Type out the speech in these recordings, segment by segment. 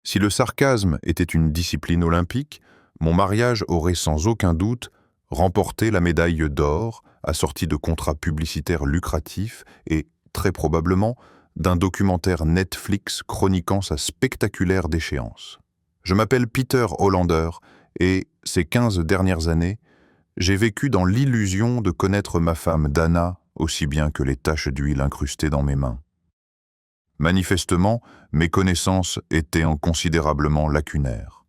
Si le sarcasme était une discipline olympique, mon mariage aurait sans aucun doute remporté la médaille d'or, assortie de contrats publicitaires lucratifs et, très probablement, d'un documentaire Netflix chroniquant sa spectaculaire déchéance. Je m'appelle Peter Hollander et, ces 15 dernières années, j'ai vécu dans l'illusion de connaître ma femme Dana aussi bien que les taches d'huile incrustées dans mes mains. Manifestement, mes connaissances étaient considérablement lacunaires.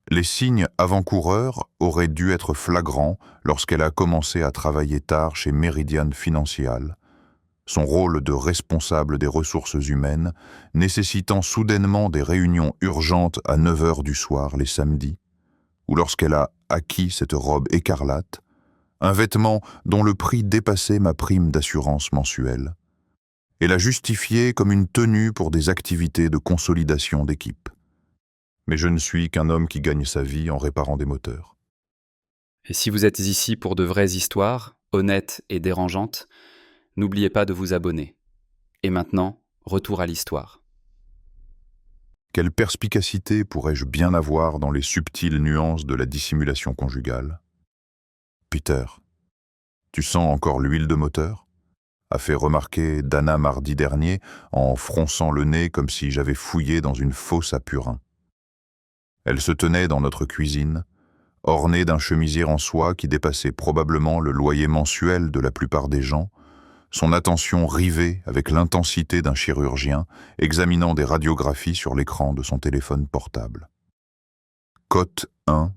Les signes avant-coureurs auraient dû être flagrants lorsqu'elle a commencé à travailler tard chez Meridian Financial, son rôle de responsable des ressources humaines nécessitant soudainement des réunions urgentes à 9 heures du soir les samedis, ou lorsqu'elle a acquis cette robe écarlate, un vêtement dont le prix dépassait ma prime d'assurance mensuelle, et l'a justifié comme une tenue pour des activités de consolidation d'équipe. Mais je ne suis qu'un homme qui gagne sa vie en réparant des moteurs. Et si vous êtes ici pour de vraies histoires, honnêtes et dérangeantes, n'oubliez pas de vous abonner. Et maintenant, retour à l'histoire. Quelle perspicacité pourrais-je bien avoir dans les subtiles nuances de la dissimulation conjugale ? Peter, tu sens encore l'huile de moteur ? A fait remarquer Dana mardi dernier en fronçant le nez comme si j'avais fouillé dans une fosse à purin. Elle se tenait dans notre cuisine, ornée d'un chemisier en soie qui dépassait probablement le loyer mensuel de la plupart des gens, son attention rivée avec l'intensité d'un chirurgien examinant des radiographies sur l'écran de son téléphone portable. Cote 1,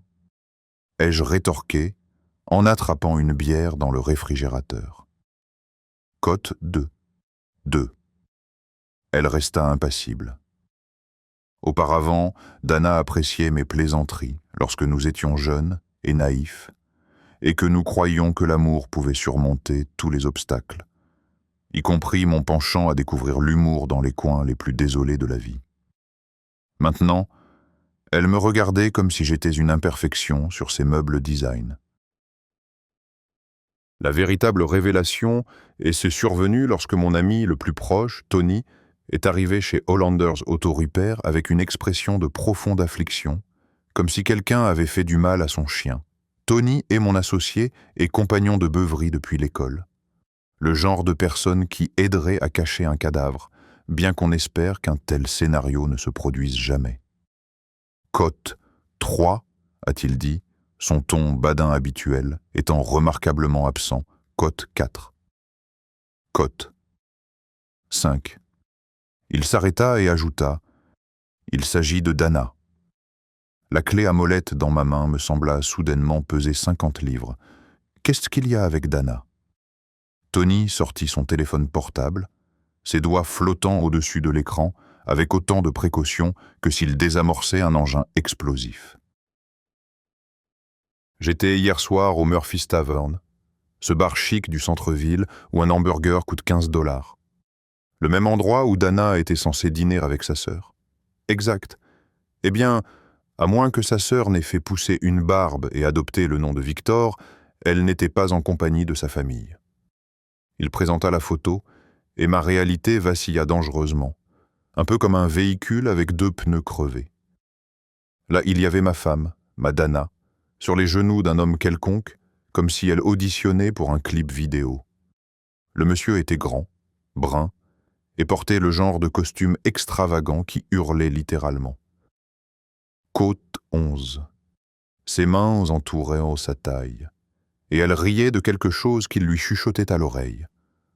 ai-je rétorqué en attrapant une bière dans le réfrigérateur. Cote 2. 2. Elle resta impassible. Auparavant, Dana appréciait mes plaisanteries lorsque nous étions jeunes et naïfs, et que nous croyions que l'amour pouvait surmonter tous les obstacles, y compris mon penchant à découvrir l'humour dans les coins les plus désolés de la vie. Maintenant, elle me regardait comme si j'étais une imperfection sur ses meubles design. La véritable révélation est survenue lorsque mon ami le plus proche, Tony, est arrivé chez Hollanders Auto Repair avec une expression de profonde affliction, comme si quelqu'un avait fait du mal à son chien. Tony est mon associé et compagnon de beuverie depuis l'école. Le genre de personne qui aiderait à cacher un cadavre, bien qu'on espère qu'un tel scénario ne se produise jamais. Cote 3, a-t-il dit, son ton badin habituel étant remarquablement absent. Cote 4. Cote 5. Il s'arrêta et ajouta « Il s'agit de Dana ». La clé à molette dans ma main me sembla soudainement peser 50 livres. Qu'est-ce qu'il y a avec Dana ? Tony sortit son téléphone portable, ses doigts flottant au-dessus de l'écran, avec autant de précaution que s'il désamorçait un engin explosif. J'étais hier soir au Murphy's Tavern, ce bar chic du centre-ville où un hamburger coûte 15 $. Le même endroit où Dana était censée dîner avec sa sœur. Exact. Eh bien, à moins que sa sœur n'ait fait pousser une barbe et adopté le nom de Victor, elle n'était pas en compagnie de sa famille. Il présenta la photo, et ma réalité vacilla dangereusement, un peu comme un véhicule avec 2 pneus crevés. Là, il y avait ma femme, ma Dana, sur les genoux d'un homme quelconque, comme si elle auditionnait pour un clip vidéo. Le monsieur était grand, brun, et portait le genre de costume extravagant qui hurlait littéralement. Côte 11. Ses mains entouraient sa taille, et elle riait de quelque chose qu'il lui chuchotait à l'oreille,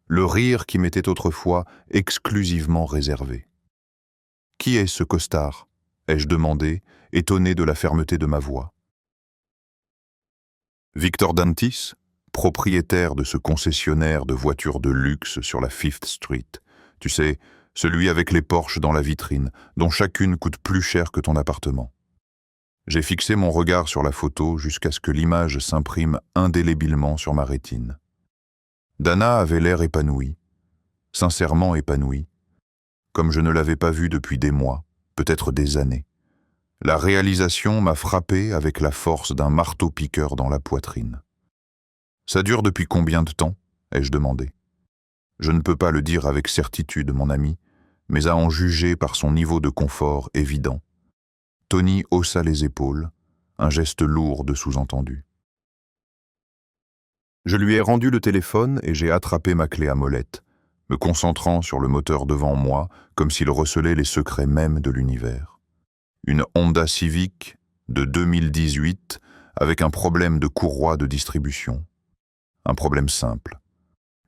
le rire qui m'était autrefois exclusivement réservé. « Qui est ce costard ?» ai-je demandé, étonné de la fermeté de ma voix. Victor Dantis, propriétaire de ce concessionnaire de voitures de luxe sur la Fifth Street. Tu sais, celui avec les Porsche dans la vitrine, dont chacune coûte plus cher que ton appartement. J'ai fixé mon regard sur la photo jusqu'à ce que l'image s'imprime indélébilement sur ma rétine. Dana avait l'air épanouie, sincèrement épanouie, comme je ne l'avais pas vue depuis des mois, peut-être des années. La réalisation m'a frappé avec la force d'un marteau-piqueur dans la poitrine. « Ça dure depuis combien de temps ?» ai-je demandé. Je ne peux pas le dire avec certitude, mon ami, mais à en juger par son niveau de confort évident, Tony haussa les épaules, un geste lourd de sous-entendu. Je lui ai rendu le téléphone et j'ai attrapé ma clé à molette, me concentrant sur le moteur devant moi comme s'il recelait les secrets mêmes de l'univers. Une Honda Civic de 2018 avec un problème de courroie de distribution. Un problème simple.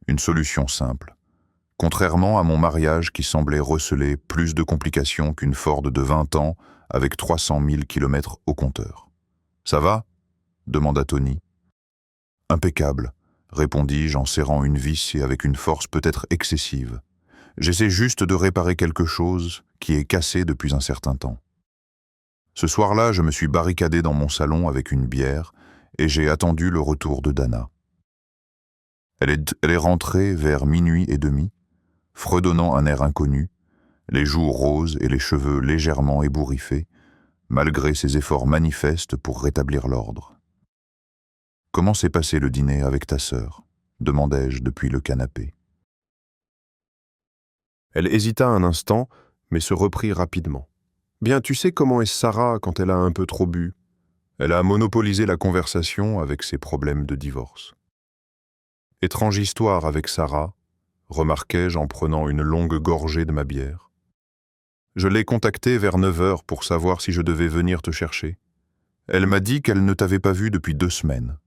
Une solution simple. Contrairement à mon mariage qui semblait receler plus de complications qu'une Ford de 20 ans avec 300 000 km au compteur. « Ça va ?» demanda Tony. « Impeccable », répondis-je en serrant une vis et avec une force peut-être excessive. « J'essaie juste de réparer quelque chose qui est cassé depuis un certain temps. » Ce soir-là, je me suis barricadé dans mon salon avec une bière et j'ai attendu le retour de Dana. Elle est rentrée vers 00h30, fredonnant un air inconnu, les joues roses et les cheveux légèrement ébouriffés, malgré ses efforts manifestes pour rétablir l'ordre. « Comment s'est passé le dîner avec ta sœur ?» demandai-je depuis le canapé. Elle hésita un instant, mais se reprit rapidement. « Bien, tu sais comment est Sarah quand elle a un peu trop bu. Elle a monopolisé la conversation avec ses problèmes de divorce. » Étrange histoire avec Sarah, remarquai-je en prenant une longue gorgée de ma bière. Je l'ai contactée vers 9h pour savoir si je devais venir te chercher. Elle m'a dit qu'elle ne t'avait pas vu depuis 2 semaines.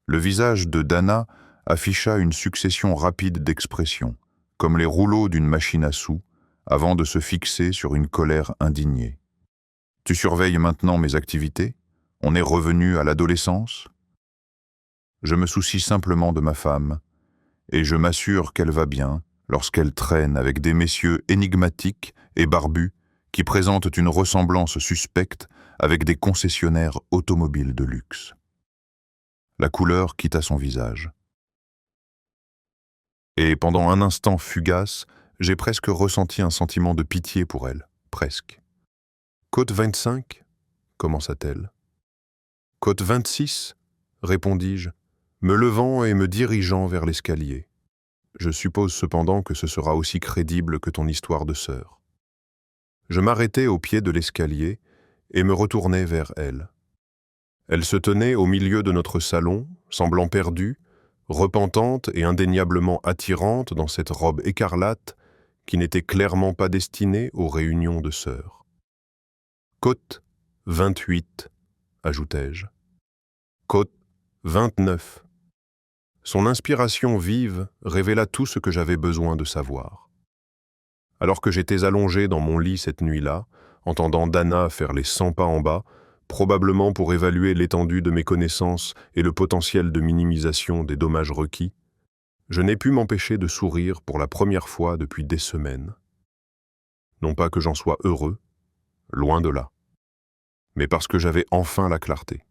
Le visage de Dana afficha une succession rapide d'expressions, comme les rouleaux d'une machine à sous, avant de se fixer sur une colère indignée. « Tu surveilles maintenant mes activités? On est revenu à l'adolescence? » Je me soucie simplement de ma femme, et je m'assure qu'elle va bien lorsqu'elle traîne avec des messieurs énigmatiques et barbus qui présentent une ressemblance suspecte avec des concessionnaires automobiles de luxe. La couleur quitta son visage. Et pendant un instant fugace, j'ai presque ressenti un sentiment de pitié pour elle, presque. « Côte 25 » commença-t-elle. « Côte 26 » répondis-je, me levant et me dirigeant vers l'escalier. Je suppose cependant que ce sera aussi crédible que ton histoire de sœur. Je m'arrêtai au pied de l'escalier et me retournai vers elle. Elle se tenait au milieu de notre salon, semblant perdue, repentante et indéniablement attirante dans cette robe écarlate qui n'était clairement pas destinée aux réunions de sœurs. « Côte 28 » ajoutai-je. « Côte 29 » Son inspiration vive révéla tout ce que j'avais besoin de savoir. Alors que j'étais allongé dans mon lit cette nuit-là, entendant Dana faire les 100 pas en bas, probablement pour évaluer l'étendue de mes connaissances et le potentiel de minimisation des dommages requis, je n'ai pu m'empêcher de sourire pour la première fois depuis des semaines. Non pas que j'en sois heureux, loin de là, mais parce que j'avais enfin la clarté.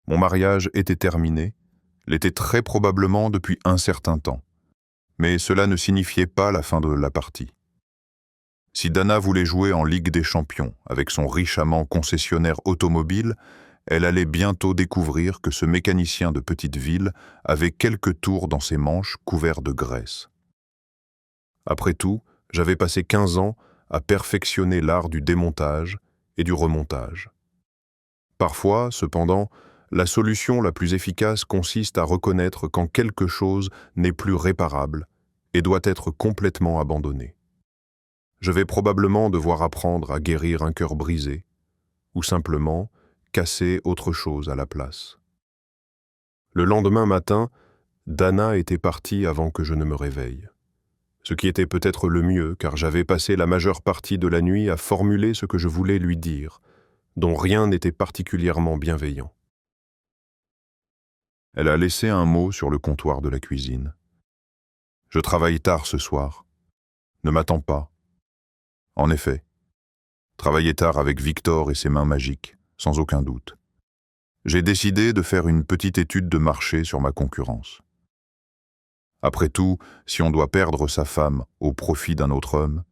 Mon mariage était terminé, l'était très probablement depuis un certain temps, mais cela ne signifiait pas la fin de la partie. Si Dana voulait jouer en Ligue des Champions avec son riche amant concessionnaire automobile, elle allait bientôt découvrir que ce mécanicien de petite ville avait quelques tours dans ses manches couverts de graisse. Après tout, j'avais passé 15 ans à perfectionner l'art du démontage et du remontage. Parfois, cependant, la solution la plus efficace consiste à reconnaître quand quelque chose n'est plus réparable et doit être complètement abandonné. Je vais probablement devoir apprendre à guérir un cœur brisé, ou simplement casser autre chose à la place. Le lendemain matin, Dana était partie avant que je ne me réveille. Ce qui était peut-être le mieux, car j'avais passé la majeure partie de la nuit à formuler ce que je voulais lui dire, dont rien n'était particulièrement bienveillant. Elle a laissé un mot sur le comptoir de la cuisine. « Je travaille tard ce soir. Ne m'attends pas. » En effet, travailler tard avec Victor et ses mains magiques, sans aucun doute. J'ai décidé de faire une petite étude de marché sur ma concurrence. Après tout, si on doit perdre sa femme au profit d'un autre homme,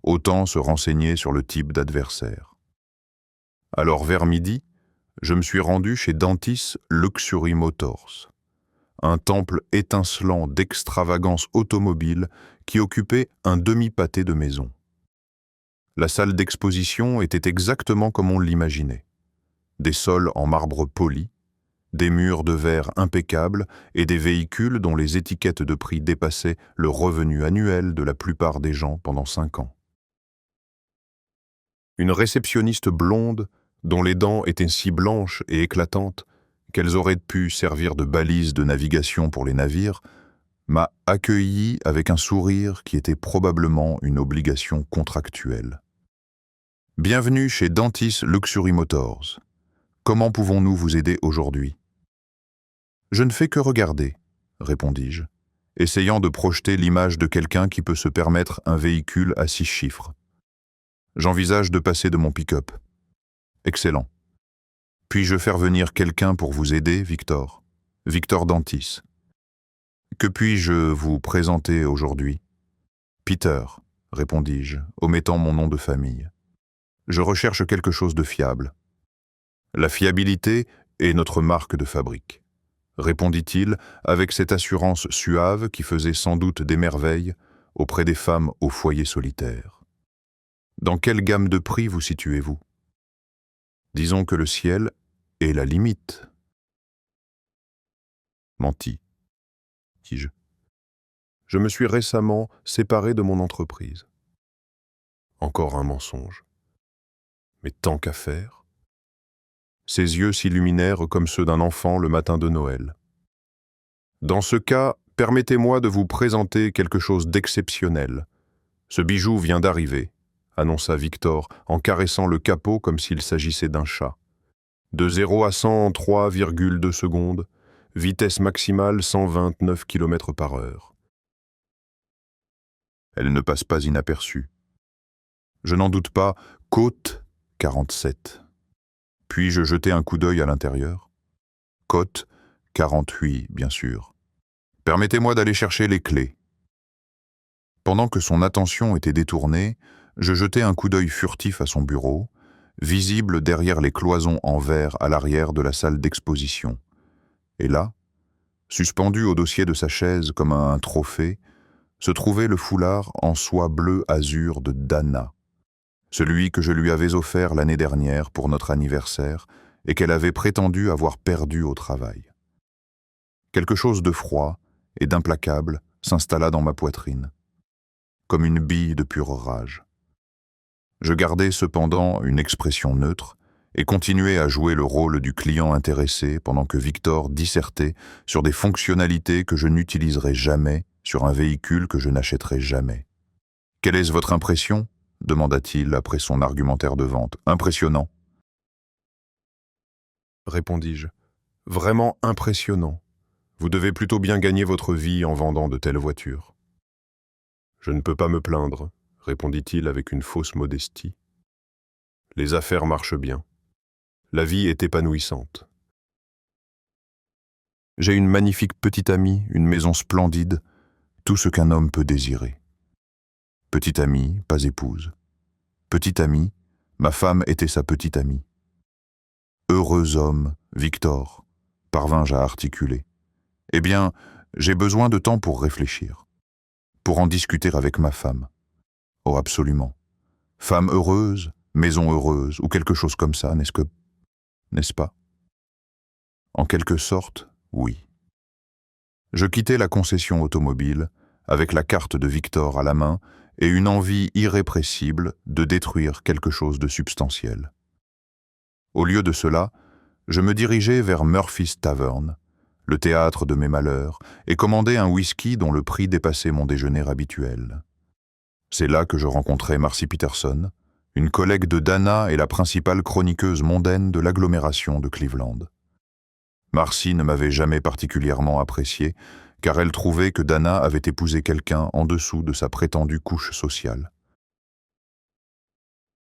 autant se renseigner sur le type d'adversaire. Alors vers midi, je me suis rendu chez Dantis Luxury Motors, un temple étincelant d'extravagance automobile qui occupait un demi-pâté de maison. La salle d'exposition était exactement comme on l'imaginait. Des sols en marbre poli, des murs de verre impeccables et des véhicules dont les étiquettes de prix dépassaient le revenu annuel de la plupart des gens pendant 5 ans. Une réceptionniste blonde, dont les dents étaient si blanches et éclatantes qu'elles auraient pu servir de balises de navigation pour les navires, m'a accueilli avec un sourire qui était probablement une obligation contractuelle. « Bienvenue chez Dantis Luxury Motors. Comment pouvons-nous vous aider aujourd'hui ?» « Je ne fais que regarder, » répondis-je, essayant de projeter l'image de quelqu'un qui peut se permettre un véhicule à 6 chiffres. « J'envisage de passer de mon pick-up. »« Excellent. Puis-je faire venir quelqu'un pour vous aider, Victor ? Victor Dantis. »« Que puis-je vous présenter aujourd'hui ?»« Peter, » répondis-je, omettant mon nom de famille. « Je recherche quelque chose de fiable. »« La fiabilité est notre marque de fabrique. » Répondit-il avec cette assurance suave qui faisait sans doute des merveilles auprès des femmes au foyer solitaire. Dans quelle gamme de prix vous situez-vous ? Disons que le ciel est la limite. Menti, dis-je. Je me suis récemment séparé de mon entreprise. Encore un mensonge. Mais tant qu'à faire. Ses yeux s'illuminèrent comme ceux d'un enfant le matin de Noël. « Dans ce cas, permettez-moi de vous présenter quelque chose d'exceptionnel. Ce bijou vient d'arriver, » annonça Victor en caressant le capot comme s'il s'agissait d'un chat. « De 0 à 100 en 3,2 secondes, vitesse maximale 129 km/h. » Elle ne passe pas inaperçue. Je n'en doute pas, côte 47. Puis-je jeter un coup d'œil à l'intérieur ? Côte 48, bien sûr. Permettez-moi d'aller chercher les clés. Pendant que son attention était détournée, je jetai un coup d'œil furtif à son bureau, visible derrière les cloisons en verre à l'arrière de la salle d'exposition. Et là, suspendu au dossier de sa chaise comme un trophée, se trouvait le foulard en soie bleu azur de Dana, celui que je lui avais offert l'année dernière pour notre anniversaire et qu'elle avait prétendu avoir perdu au travail. Quelque chose de froid et d'implacable s'installa dans ma poitrine, comme une bille de pure rage. Je gardai cependant une expression neutre et continuai à jouer le rôle du client intéressé pendant que Victor dissertait sur des fonctionnalités que je n'utiliserai jamais sur un véhicule que je n'achèterai jamais. « Quelle est votre impression ?» demanda-t-il après son argumentaire de vente. « Impressionnant. » Répondis-je. « Vraiment impressionnant. Vous devez plutôt bien gagner votre vie en vendant de telles voitures. »« Je ne peux pas me plaindre, » répondit-il avec une fausse modestie. « Les affaires marchent bien. La vie est épanouissante. J'ai une magnifique petite amie, une maison splendide, tout ce qu'un homme peut désirer. Petite amie, pas épouse. Petite amie, ma femme était sa petite amie. Heureux homme, Victor, parvins-je à articuler. Eh bien, j'ai besoin de temps pour réfléchir, pour en discuter avec ma femme. Oh, absolument. Femme heureuse, maison heureuse, ou quelque chose comme ça, n'est-ce pas? En quelque sorte, oui. Je quittai la concession automobile, avec la carte de Victor à la main et une envie irrépressible de détruire quelque chose de substantiel. Au lieu de cela, je me dirigeai vers Murphy's Tavern, le théâtre de mes malheurs, et commandai un whisky dont le prix dépassait mon déjeuner habituel. C'est là que je rencontrai Marcy Peterson, une collègue de Dana et la principale chroniqueuse mondaine de l'agglomération de Cleveland. Marcy ne m'avait jamais particulièrement apprécié, car elle trouvait que Dana avait épousé quelqu'un en dessous de sa prétendue couche sociale.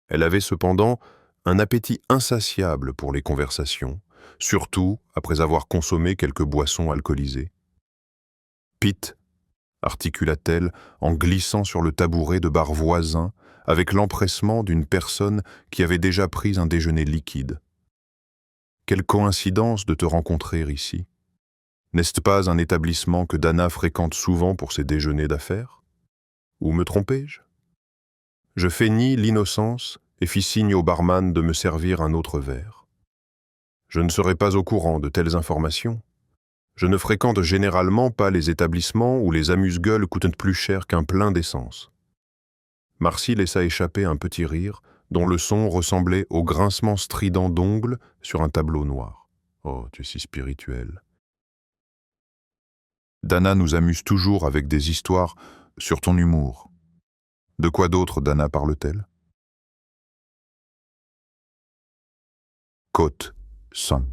Elle avait cependant un appétit insatiable pour les conversations, surtout après avoir consommé quelques boissons alcoolisées. « Pete » articula-t-elle en glissant sur le tabouret de bar voisin avec l'empressement d'une personne qui avait déjà pris un déjeuner liquide. « Quelle coïncidence de te rencontrer ici. N'est-ce pas un établissement que Dana fréquente souvent pour ses déjeuners d'affaires? Ou me trompais-je ? Je feignis l'innocence et fis signe au barman de me servir un autre verre. Je ne serais pas au courant de telles informations. Je ne fréquente généralement pas les établissements où les amuse-gueules coûtent plus cher qu'un plein d'essence. Marcy laissa échapper un petit rire dont le son ressemblait au grincement strident d'ongles sur un tableau noir. Oh, tu es si spirituel. Dana nous amuse toujours avec des histoires sur ton humour. De quoi d'autre Dana parle-t-elle? Côte, sang.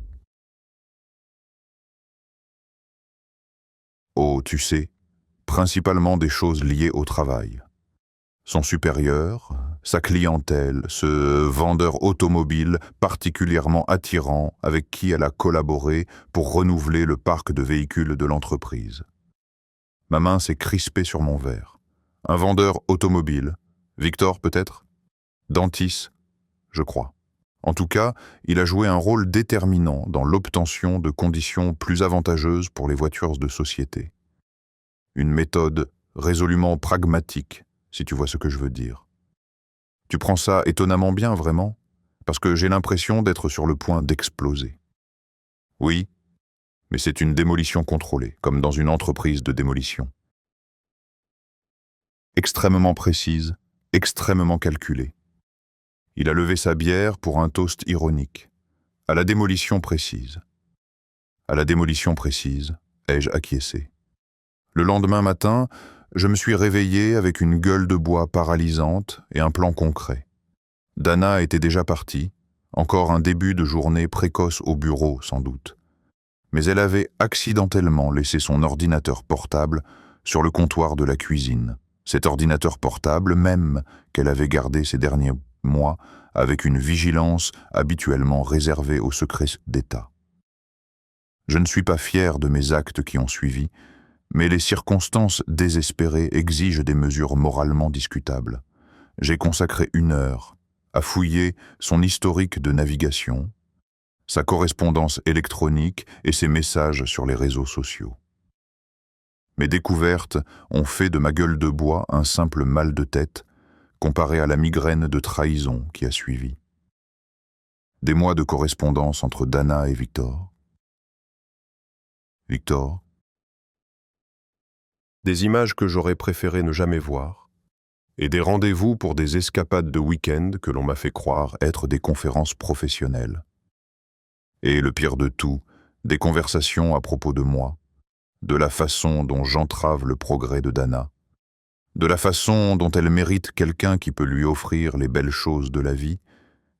Oh, tu sais, principalement des choses liées au travail. Son supérieur, sa clientèle, ce vendeur automobile particulièrement attirant avec qui elle a collaboré pour renouveler le parc de véhicules de l'entreprise. Ma main s'est crispée sur mon verre. Un vendeur automobile. Victor, peut-être? Dantis, je crois. En tout cas, il a joué un rôle déterminant dans l'obtention de conditions plus avantageuses pour les voitures de société. Une méthode résolument pragmatique, si tu vois ce que je veux dire. Tu prends ça étonnamment bien, vraiment, parce que j'ai l'impression d'être sur le point d'exploser. Oui, mais c'est une démolition contrôlée, comme dans une entreprise de démolition. Extrêmement précise, extrêmement calculée. Il a levé sa bière pour un toast ironique. À la démolition précise. À la démolition précise, ai-je acquiescé. Le lendemain matin, je me suis réveillé avec une gueule de bois paralysante et un plan concret. Dana était déjà partie, encore un début de journée précoce au bureau sans doute. Mais elle avait accidentellement laissé son ordinateur portable sur le comptoir de la cuisine. Cet ordinateur portable même qu'elle avait gardé ces derniers mois avec une vigilance habituellement réservée aux secrets d'État. Je ne suis pas fier de mes actes qui ont suivi, mais les circonstances désespérées exigent des mesures moralement discutables. J'ai consacré 1 heure à fouiller son historique de navigation, sa correspondance électronique et ses messages sur les réseaux sociaux. Mes découvertes ont fait de ma gueule de bois un simple mal de tête comparé à la migraine de trahison qui a suivi. Des mois de correspondance entre Dana et Victor. Victor. Des images que j'aurais préféré ne jamais voir, et des rendez-vous pour des escapades de week-end que l'on m'a fait croire être des conférences professionnelles. Et le pire de tout, des conversations à propos de moi, de la façon dont j'entrave le progrès de Dana, de la façon dont elle mérite quelqu'un qui peut lui offrir les belles choses de la vie,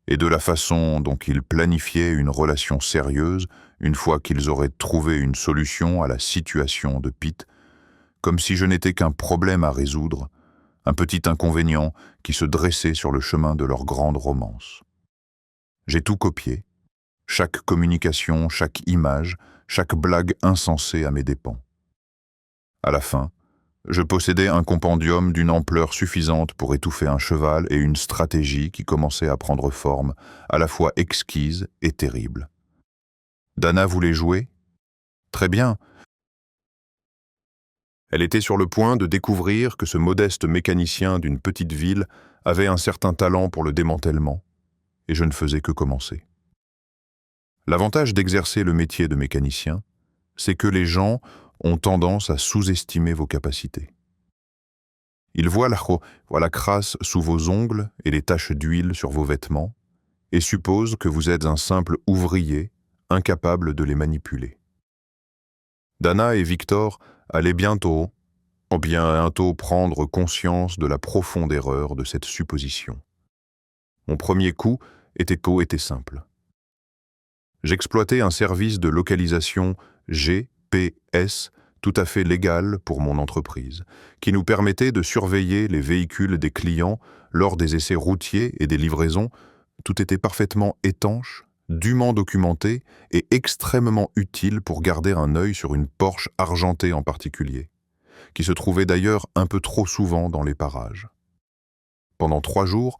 et de la façon dont ils planifiaient une relation sérieuse une fois qu'ils auraient trouvé une solution à la situation de Pete, comme si je n'étais qu'un problème à résoudre, un petit inconvénient qui se dressait sur le chemin de leur grande romance. J'ai tout copié, chaque communication, chaque image, chaque blague insensée à mes dépens. À la fin, je possédais un compendium d'une ampleur suffisante pour étouffer un cheval et une stratégie qui commençait à prendre forme, à la fois exquise et terrible. Dana voulait jouer? Très bien. Elle était sur le point de découvrir que ce modeste mécanicien d'une petite ville avait un certain talent pour le démantèlement, et je ne faisais que commencer. L'avantage d'exercer le métier de mécanicien, c'est que les gens ont tendance à sous-estimer vos capacités. Ils voient la crasse sous vos ongles et les taches d'huile sur vos vêtements, et supposent que vous êtes un simple ouvrier, incapable de les manipuler. Dana et Victor allaient bientôt prendre conscience de la profonde erreur de cette supposition. Mon premier coup était simple. J'exploitais un service de localisation GPS tout à fait légal pour mon entreprise, qui nous permettait de surveiller les véhicules des clients lors des essais routiers et des livraisons. Tout était parfaitement étanche, dûment documenté et extrêmement utile pour garder un œil sur une Porsche argentée en particulier, qui se trouvait d'ailleurs un peu trop souvent dans les parages. Pendant 3 jours,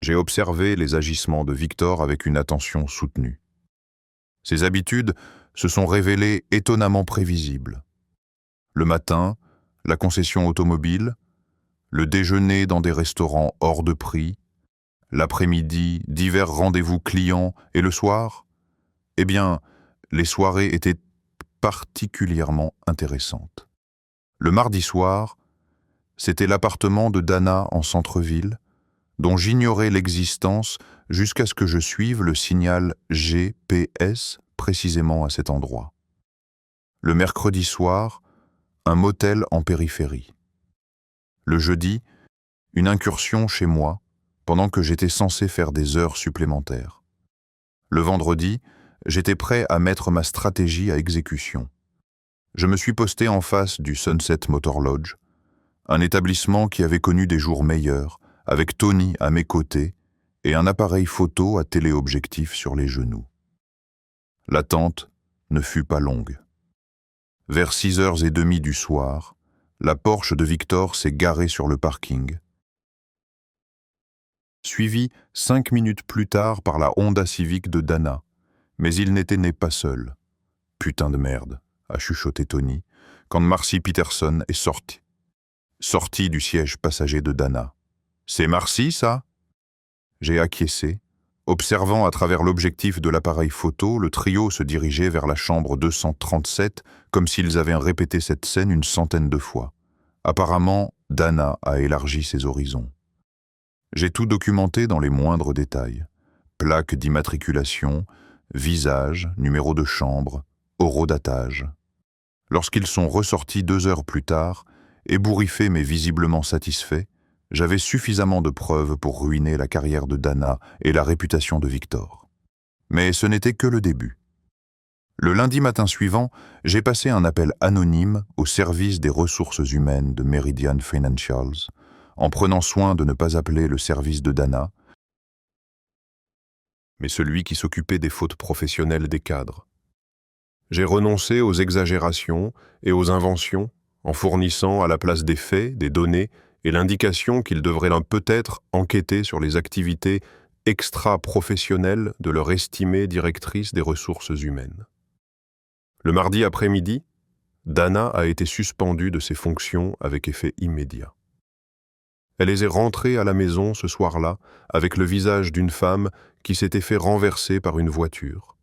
j'ai observé les agissements de Victor avec une attention soutenue. Ses habitudes se sont révélées étonnamment prévisibles. Le matin, la concession automobile, le déjeuner dans des restaurants hors de prix, l'après-midi, divers rendez-vous clients et le soir, eh bien, les soirées étaient particulièrement intéressantes. Le mardi soir, c'était l'appartement de Dana en centre-ville, dont j'ignorais l'existence jusqu'à ce que je suive le signal GPS précisément à cet endroit. Le mercredi soir, un motel en périphérie. Le jeudi, une incursion chez moi, pendant que j'étais censé faire des heures supplémentaires. Le vendredi, j'étais prêt à mettre ma stratégie à exécution. Je me suis posté en face du Sunset Motor Lodge, un établissement qui avait connu des jours meilleurs, avec Tony à mes côtés et un appareil photo à téléobjectif sur les genoux. L'attente ne fut pas longue. Vers 6h30 du soir, la Porsche de Victor s'est garée sur le parking, suivi 5 minutes plus tard par la Honda Civic de Dana, mais il n'était pas seul. « Putain de merde », a chuchoté Tony, quand Marcy Peterson est sortie du siège passager de Dana. « C'est Marcy, ça ?» J'ai acquiescé. Observant à travers l'objectif de l'appareil photo, le trio se dirigeait vers la chambre 237, comme s'ils avaient répété cette scène une centaine de fois. Apparemment, Dana a élargi ses horizons. J'ai tout documenté dans les moindres détails. Plaque d'immatriculation, visage, numéro de chambre, horodatage. Lorsqu'ils sont ressortis 2 heures plus tard, ébouriffés mais visiblement satisfaits, j'avais suffisamment de preuves pour ruiner la carrière de Dana et la réputation de Victor. Mais ce n'était que le début. Le lundi matin suivant, j'ai passé un appel anonyme au service des ressources humaines de Meridian Financials, en prenant soin de ne pas appeler le service de Dana, mais celui qui s'occupait des fautes professionnelles des cadres. J'ai renoncé aux exagérations et aux inventions en fournissant à la place des faits, des données et l'indication qu'ils devraient peut-être enquêter sur les activités extra-professionnelles de leur estimée directrice des ressources humaines. Le mardi après-midi, Dana a été suspendue de ses fonctions avec effet immédiat. Elle est rentrée à la maison ce soir-là avec le visage d'une femme qui s'était fait renverser par une voiture,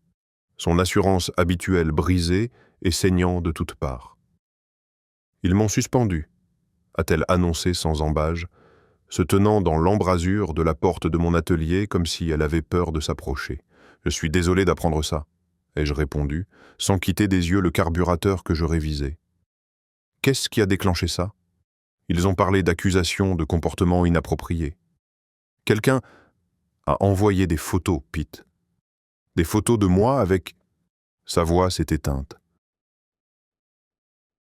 son assurance habituelle brisée et saignant de toutes parts. « Ils m'ont suspendu », a-t-elle annoncé sans embâge, se tenant dans l'embrasure de la porte de mon atelier comme si elle avait peur de s'approcher. « Je suis désolé d'apprendre ça », ai-je répondu, sans quitter des yeux le carburateur que je révisais. « Qu'est-ce qui a déclenché ça ?» Ils ont parlé d'accusations de comportement inapproprié. Quelqu'un a envoyé des photos, Pete. Des photos de moi avec... Sa voix s'est éteinte.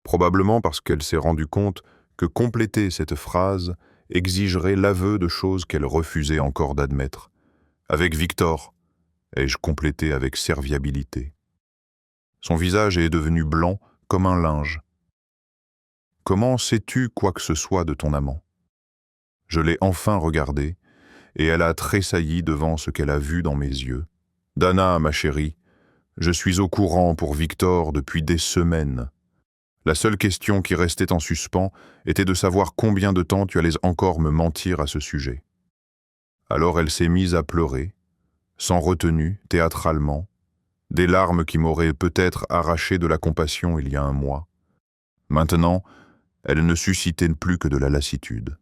Probablement parce qu'elle s'est rendue compte que compléter cette phrase exigerait l'aveu de choses qu'elle refusait encore d'admettre. Avec Victor, ai-je complété avec serviabilité. Son visage est devenu blanc comme un linge. Comment sais-tu quoi que ce soit de ton amant ? Je l'ai enfin regardée, et elle a tressailli devant ce qu'elle a vu dans mes yeux. Dana, ma chérie, je suis au courant pour Victor depuis des semaines. La seule question qui restait en suspens était de savoir combien de temps tu allais encore me mentir à ce sujet. Alors elle s'est mise à pleurer, sans retenue, théâtralement, des larmes qui m'auraient peut-être arraché de la compassion il y a un mois. Maintenant, elle ne suscitait plus que de la lassitude.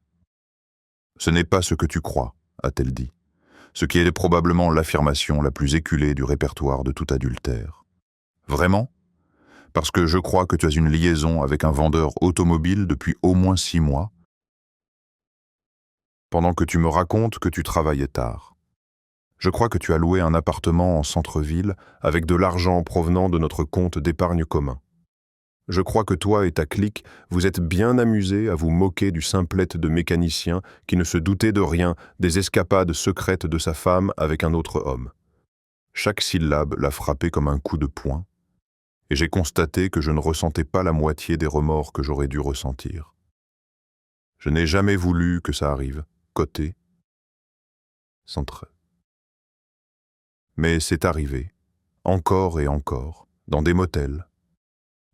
« Ce n'est pas ce que tu crois », a-t-elle dit, ce qui est probablement l'affirmation la plus éculée du répertoire de tout adultère. « Vraiment ? Parce que je crois que tu as une liaison avec un vendeur automobile depuis au moins 6 mois, pendant que tu me racontes que tu travaillais tard. Je crois que tu as loué un appartement en centre-ville avec de l'argent provenant de notre compte d'épargne commun. Je crois que toi et ta clique, vous êtes bien amusés à vous moquer du simplette de mécanicien qui ne se doutait de rien des escapades secrètes de sa femme avec un autre homme. » Chaque syllabe l'a frappé comme un coup de poing, et j'ai constaté que je ne ressentais pas la moitié des remords que j'aurais dû ressentir. Je n'ai jamais voulu que ça arrive, côté, centre. Mais c'est arrivé, encore et encore, dans des motels,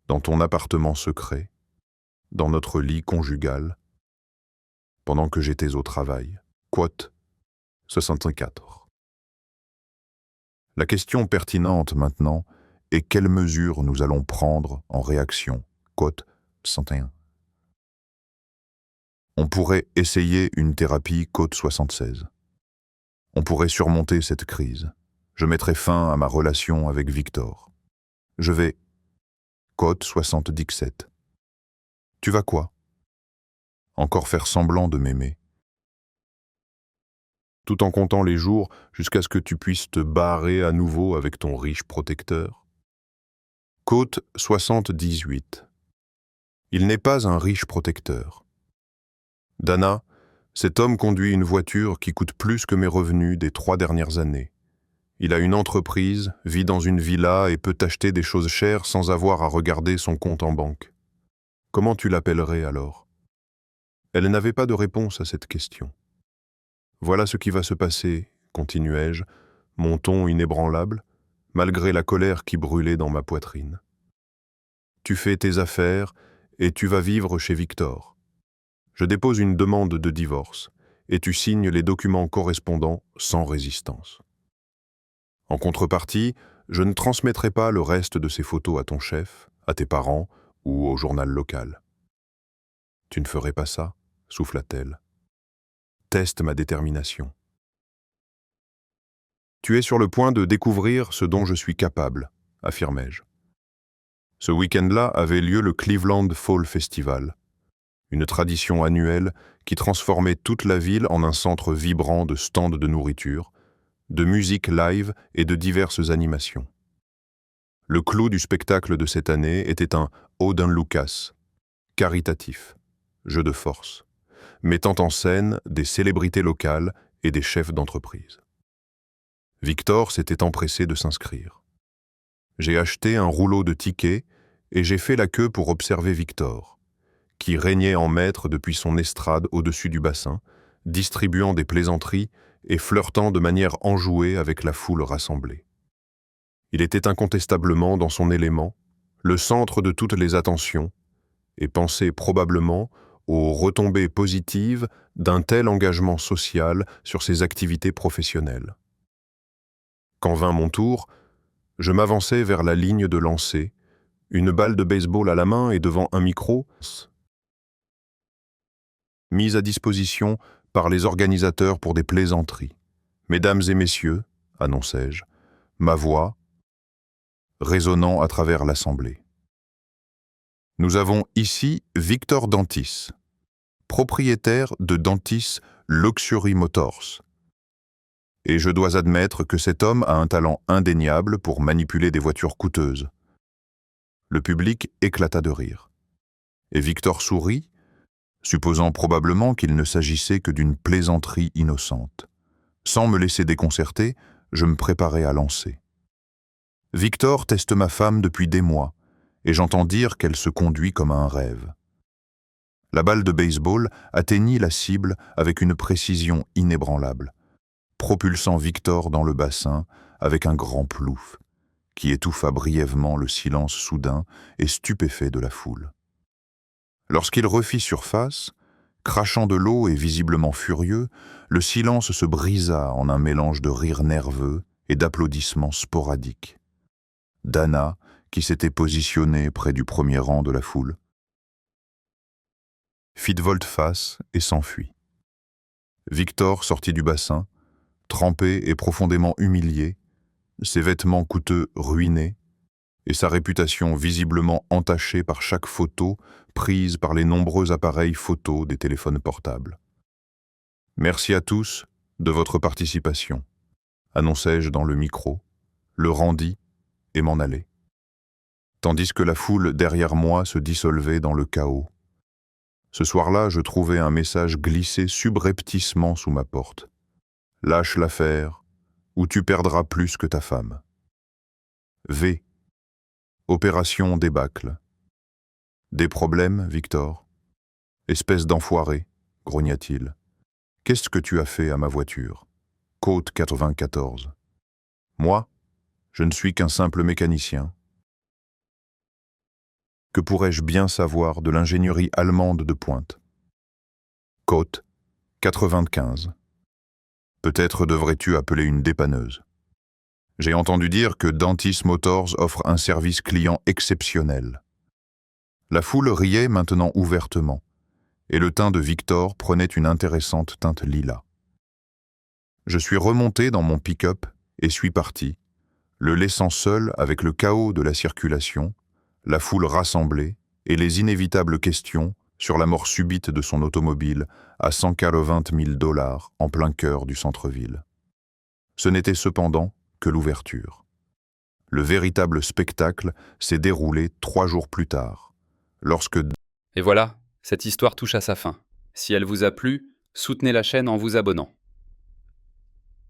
dans ton appartement secret, dans notre lit conjugal. pendant que j'étais au travail. Quote 64. La question pertinente maintenant est quelles mesures nous allons prendre en réaction. Quote 61. On pourrait essayer une thérapie. Quote 76. On pourrait surmonter cette crise. Je mettrai fin à ma relation avec Victor. Je vais... Quote 77. Tu vas quoi? Encore faire semblant de m'aimer. Tout en comptant les jours jusqu'à ce que tu puisses te barrer à nouveau avec ton riche protecteur. Quote 78. Il n'est pas un riche protecteur. Dana, cet homme conduit une voiture qui coûte plus que mes revenus des 3 dernières années. Il a une entreprise, vit dans une villa et peut acheter des choses chères sans avoir à regarder son compte en banque. Comment tu l'appellerais alors? Elle n'avait pas de réponse à cette question. Voilà ce qui va se passer, continuai-je, mon ton inébranlable, malgré la colère qui brûlait dans ma poitrine. Tu fais tes affaires et tu vas vivre chez Victor. Je dépose une demande de divorce et tu signes les documents correspondants sans résistance. En contrepartie, je ne transmettrai pas le reste de ces photos à ton chef, à tes parents ou au journal local. Tu ne ferais pas ça, souffla-t-elle. Teste ma détermination. Tu es sur le point de découvrir ce dont je suis capable, affirmai-je. Ce week-end-là avait lieu le Cleveland Fall Festival, une tradition annuelle qui transformait toute la ville en un centre vibrant de stands de nourriture, de musique live et de diverses animations. Le clou du spectacle de cette année était un Odin Lucas, caritatif, jeu de force, mettant en scène des célébrités locales et des chefs d'entreprise. Victor s'était empressé de s'inscrire. J'ai acheté un rouleau de tickets et j'ai fait la queue pour observer Victor, qui régnait en maître depuis son estrade au-dessus du bassin, distribuant des plaisanteries et flirtant de manière enjouée avec la foule rassemblée. Il était incontestablement dans son élément, le centre de toutes les attentions, et pensait probablement aux retombées positives d'un tel engagement social sur ses activités professionnelles. Quand vint mon tour, je m'avançai vers la ligne de lancer, une balle de baseball à la main et devant un micro, mise à disposition par les organisateurs pour des plaisanteries. Mesdames et messieurs, annonçai-je, ma voix résonnant à travers l'assemblée. Nous avons ici Victor Dantis, propriétaire de Dantis Luxury Motors. Et je dois admettre que cet homme a un talent indéniable pour manipuler des voitures coûteuses. Le public éclata de rire. Et Victor sourit, supposant probablement qu'il ne s'agissait que d'une plaisanterie innocente. Sans me laisser déconcerter, je me préparais à lancer. Victor teste ma femme depuis des mois, et j'entends dire qu'elle se conduit comme un rêve. La balle de baseball atteignit la cible avec une précision inébranlable, propulsant Victor dans le bassin avec un grand plouf, qui étouffa brièvement le silence soudain et stupéfait de la foule. Lorsqu'il refit surface, crachant de l'eau et visiblement furieux, le silence se brisa en un mélange de rires nerveux et d'applaudissements sporadiques. Dana, qui s'était positionnée près du premier rang de la foule, fit volte-face et s'enfuit. Victor sortit du bassin, trempé et profondément humilié, ses vêtements coûteux ruinés, et sa réputation visiblement entachée par chaque photo prise par les nombreux appareils photo des téléphones portables. « Merci à tous de votre participation », annonçai-je dans le micro, le rendis et m'en allai. Tandis que la foule derrière moi se dissolvait dans le chaos. Ce soir-là, je trouvai un message glissé subrepticement sous ma porte. « Lâche l'affaire, ou tu perdras plus que ta femme. » V. Opération débâcle. « Des problèmes, Victor ? Espèce d'enfoiré, grogna-t-il. Qu'est-ce que tu as fait à ma voiture ? Côte 94. Moi, je ne suis qu'un simple mécanicien. Que pourrais-je bien savoir de l'ingénierie allemande de pointe ? Côte 95. Peut-être devrais-tu appeler une dépanneuse. J'ai entendu dire que Dantis Motors offre un service client exceptionnel. La foule riait maintenant ouvertement, et le teint de Victor prenait une intéressante teinte lilas. Je suis remonté dans mon pick-up et suis parti, le laissant seul avec le chaos de la circulation, la foule rassemblée et les inévitables questions sur la mort subite de son automobile à 180 000 $ en plein cœur du centre-ville. Ce n'était cependant que l'ouverture. Le véritable spectacle s'est déroulé 3 jours plus tard, lorsque... Et voilà, cette histoire touche à sa fin. Si elle vous a plu, soutenez la chaîne en vous abonnant.